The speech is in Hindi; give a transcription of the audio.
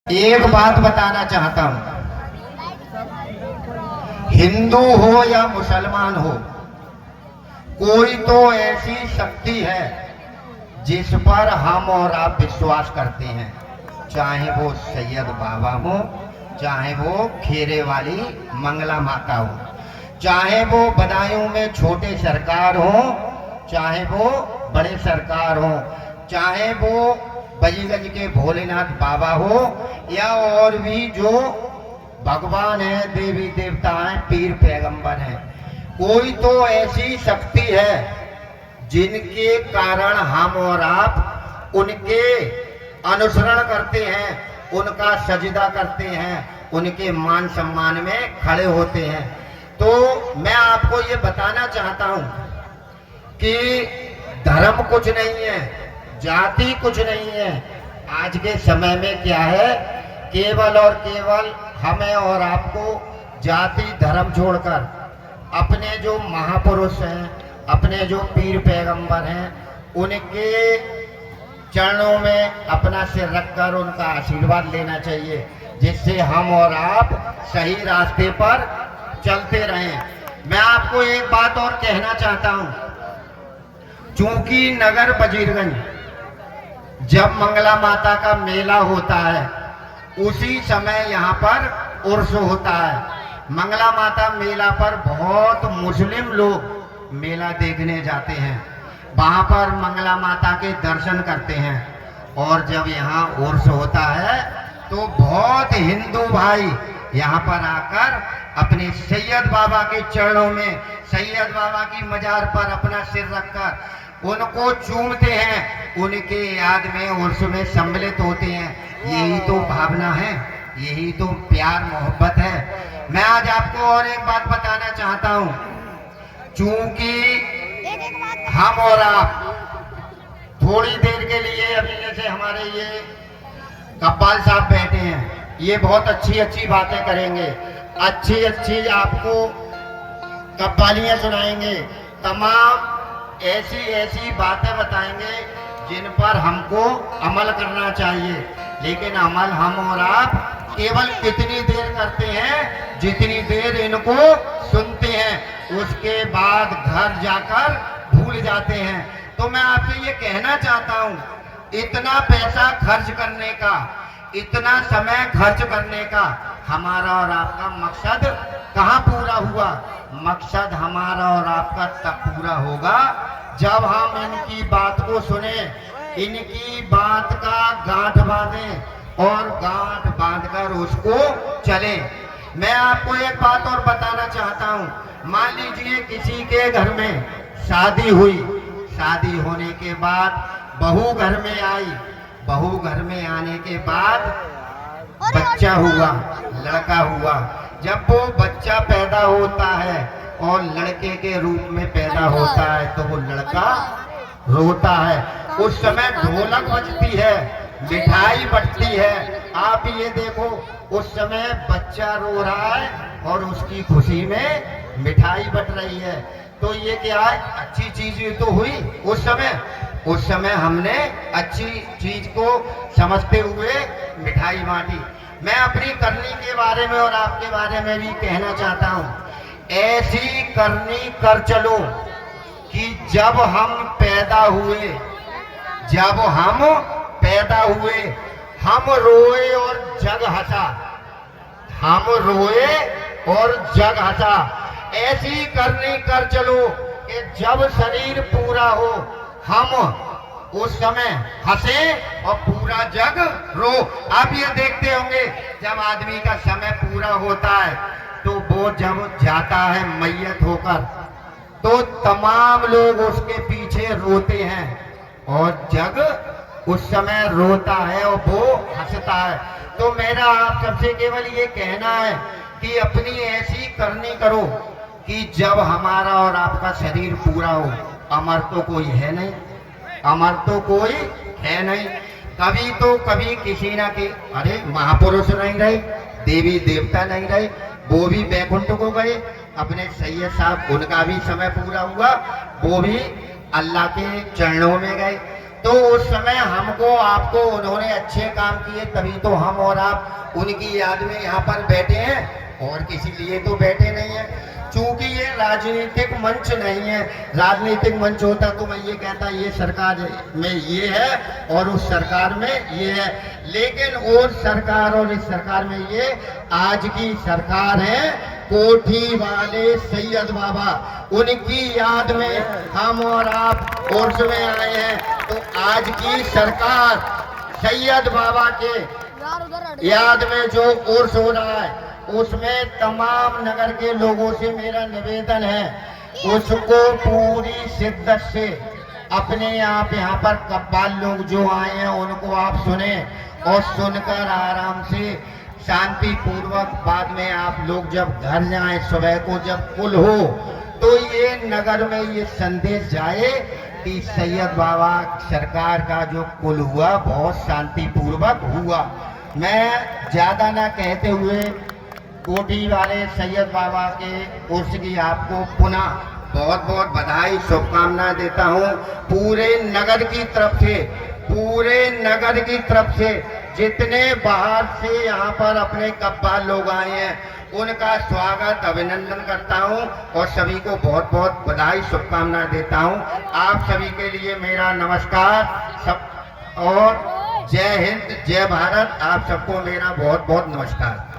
एक बात बताना चाहता हूं, हिंदू हो या मुसलमान हो, कोई तो ऐसी शक्ति है जिस पर हम और आप विश्वास करते हैं, चाहे वो सैयद बाबा हो, चाहे वो खेरे वाली मंगला माता हो, चाहे वो बदायूं में छोटे सरकार हो, चाहे वो बड़े सरकार हो, चाहे वो बजीगंज के भोलेनाथ बाबा हो, या और भी जो भगवान है, देवी देवता हैं, पीर पैगंबर हैं, कोई तो ऐसी शक्ति है जिनके कारण हम और आप उनके अनुसरण करते हैं, उनका सजदा करते हैं, उनके मान सम्मान में खड़े होते हैं। तो मैं आपको ये बताना चाहता हूं कि धर्म कुछ नहीं है, जाति कुछ नहीं है। आज के समय में क्या है, केवल और केवल हमें और आपको जाति धर्म छोड़कर अपने जो महापुरुष हैं, अपने जो पीर पैगंबर हैं, उनके चरणों में अपना सिर रखकर उनका आशीर्वाद लेना चाहिए, जिससे हम और आप सही रास्ते पर चलते रहें। मैं आपको एक बात और कहना चाहता हूं, चूंकि नगर बजीरगंज जब मंगला माता का मेला होता है, उसी समय यहाँ पर उर्स होता है। मंगला माता मेला पर बहुत मुस्लिम लोग मेला देखने जाते हैं, वहाँ पर मंगला माता के दर्शन करते हैं। और जब यहाँ उर्स होता है तो बहुत हिंदू भाई यहाँ पर आकर अपने सैयद बाबा के चरणों में, सैयद बाबा की मजार पर अपना सिर रखकर उनको चूमते हैं, उनके याद में उर्स में सम्मिलित होते हैं। यही तो भावना है, यही तो प्यार मोहब्बत है। मैं आज आपको और एक बात बताना चाहता हूं, चूंकि हम और आप थोड़ी देर के लिए, अभी जैसे हमारे ये कब्बाल साहब बैठे हैं, ये बहुत अच्छी अच्छी बातें करेंगे, अच्छी अच्छी आपको कव्वालियां सुनाएंगे, तमाम ऐसी ऐसी बातें बताएंगे जिन पर हमको अमल करना चाहिए। लेकिन अमल हम और आप केवल कितनी देर करते हैं, जितनी देर इनको सुनते हैं, उसके बाद घर जाकर भूल जाते हैं। तो मैं आपसे ये कहना चाहता हूँ, इतना पैसा खर्च करने का, इतना समय खर्च करने का हमारा और आपका मकसद कहाँ पूरा हुआ? मकसद हमारा और आपका तब पूरा होगा जब हम इनकी बात को सुने, इनकी बात का गांठ बांधें और गांठ बांधकर उसको चले। मैं आपको एक बात और बताना चाहता हूँ, मान लीजिए किसी के घर में शादी हुई, शादी होने के बाद बहू घर में आई, बहू घर में आने के बाद बच्चा हुआ, लड़का हुआ। जब वो बच्चा पैदा होता है और लड़के के रूप में पैदा होता है तो वो लड़का रोता है। उस समय ढोलक बजती है, मिठाई बंटती है। आप ये देखो, उस समय बच्चा रो रहा है और उसकी खुशी में मिठाई बट रही है। तो ये क्या है, अच्छी चीज तो हुई उस समय। उस समय हमने अच्छी चीज को समझते हुए मिठाई बांटी। मैं अपनी करनी के बारे में और आपके बारे में भी कहना चाहता हूँ, ऐसी करनी कर चलो कि जब हम पैदा हुए, जब हम पैदा हुए, हम रोए और जग हंसा, हम रोए और जग हंसा। ऐसी करनी कर चलो कि जब शरीर पूरा हो, हम उस समय हंसे और पूरा जग रो। आप ये देखते होंगे, जब आदमी का समय पूरा होता है तो वो जब जाता है मैयत होकर, तो तमाम लोग उसके पीछे रोते हैं और जग उस समय रोता है और वो हंसता है। तो मेरा आप सबसे केवल ये कहना है कि अपनी ऐसी करनी करो कि जब हमारा और आपका शरीर पूरा हो। अमर तो कोई है नहीं, अमर तो कोई है नहीं। कभी तो कभी किसी ना के, अरे महापुरुष नहीं रहे, देवी देवता नहीं रहे, वो भी बैकुंठ को गए। अपने सैयद साहब, उनका भी समय पूरा हुआ, वो भी अल्लाह के चरणों में गए। तो उस समय हमको आपको उन्होंने अच्छे काम किए, तभी तो हम और आप उनकी याद में यहाँ पर बैठे हैं, और किसी लिए तो बैठे नहीं हैं। चूंकि ये राजनीतिक मंच नहीं है, राजनीतिक मंच होता तो मैं ये कहता ये सरकार में ये है और उस सरकार में ये है, लेकिन और सरकार और इस सरकार में ये आज की सरकार है कोठी वाले सैयद बाबा, उनकी याद में हम और आप उर्स में आए हैं। तो आज की सरकार सैयद बाबा के याद में जो उर्स हो रहा है उसमें तमाम नगर के लोगों से मेरा निवेदन है, उसको पूरी शिद्दत से अपने आप यहाँ पर कब्बाल लोग जो आए हैं उनको आप सुने और सुनकर आराम से शांति पूर्वक बाद में आप लोग जब घर जाएं सुबह को जब कुल हो तो ये नगर में ये संदेश जाए कि सैयद बाबा सरकार का जो कुल हुआ बहुत शांति पूर्वक हुआ। मैं ज्यादा ना कहते हुए कोठी वाले सैयद बाबा के उर्स की आपको पुनः बहुत बहुत बधाई शुभकामनाएं देता हूं। पूरे नगर की तरफ से, पूरे नगर की तरफ से जितने बाहर से यहाँ पर अपने कब्बाल लोग आए हैं उनका स्वागत अभिनंदन करता हूँ और सभी को बहुत बहुत बधाई शुभकामनाएं देता हूँ। आप सभी के लिए मेरा नमस्कार सब और जय हिंद जय भारत। आप सबको मेरा बहुत बहुत नमस्कार।